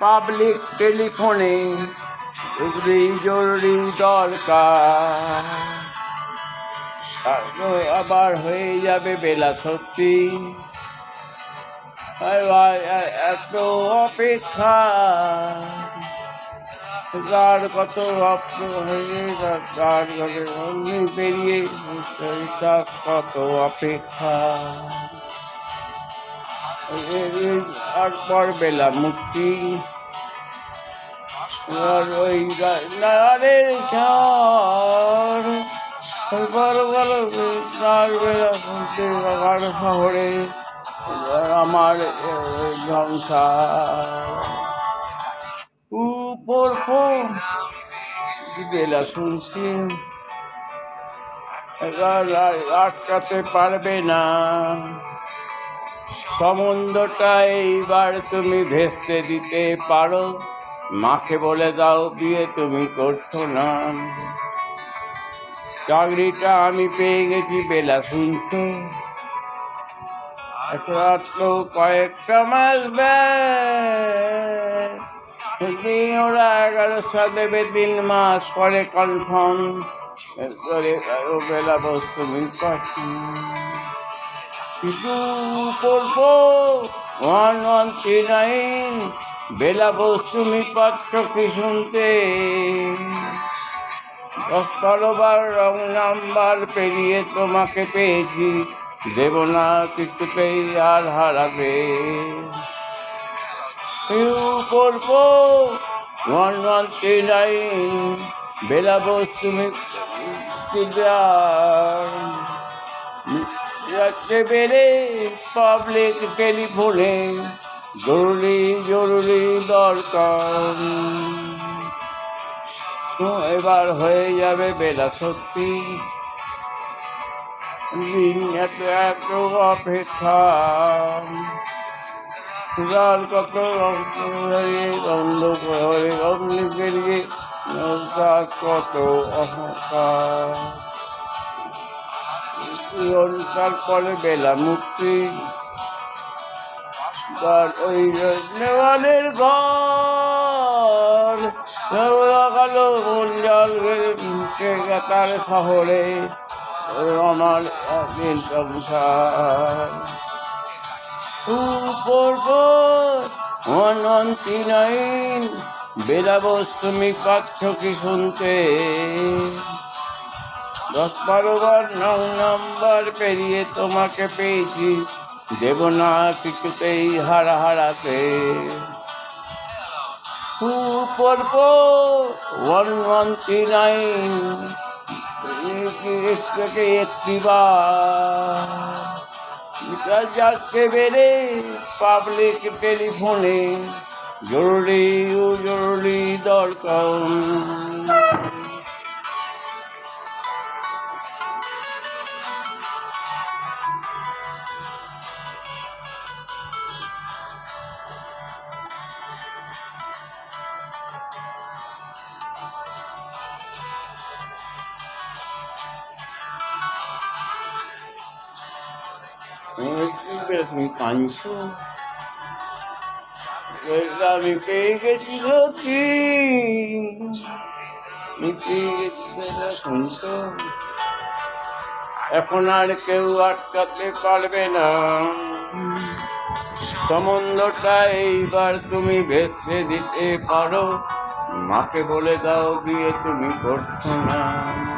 Public টেলিফোনে জরুরি জরুরি দরকার। আবার হয়ে যাবে বেলা সত্যি, এত অপেক্ষা তার কত পেরিয়ে কত অপেক্ষা। তারপর বেলা মুক্তি ওই নারের শহরে আমার সংসার উপর বেলা শুনছি আটকাতে পারবে না সম্বন্ধটা। এইবার তুমি ভেস্তে দিতে পারো, মাকে বলে দাও বিয়ে তুমি করছো না। চাকরিটা আমি পেয়ে গেছি বেলা শুনছো, কয়েকটা মাস ওরা 1100 দেবে, 3 মাস পরে কনফার্ম বেলা বস্তু কিন্তু করবো 1139 বেলা বস্তু পাচ্ছ কি শুনতে। 10-12 রং নাম্বার পেরিয়ে তোমাকে পেয়েছি, দেব না কিছুতেই আর হারাবে। করবো 1139 বেলা বস্তু যাচ্ছে বেড়ে পাবলিক টেলিফোনে জরুরি জরুরি দরকার। এবার হয়ে যাবে বেলা সত্যি, এত এত অপেক্ষা কত পেরিয়ে কত অহংকার। তারপরে বেলা মুক্তি ওই নেওয়ালের ঘর জল তার শহরে আমার সংসার। 1139 বেলা বস্তু পাচ্ছ কি শুনতে। 10-12 রং নাম্বার পেরিয়ে তোমাকে পেয়েছি, দেব না কিছুতেই হারাতে। 1139 একটিবার যাচ্ছে বেড়ে পাবলিক টেলিফোনে জরুরি জরুরি দরকার। তুমি কাঁদছো, আমি পেয়ে গেছি সত্যি, শুনছো এখন আর কেউ আটকাতে পারবে না সম্বন্ধটা। এইবার তুমি ভেস্তে দিতে পারো, মাকে বলে দাও বিয়ে তুমি করছো না।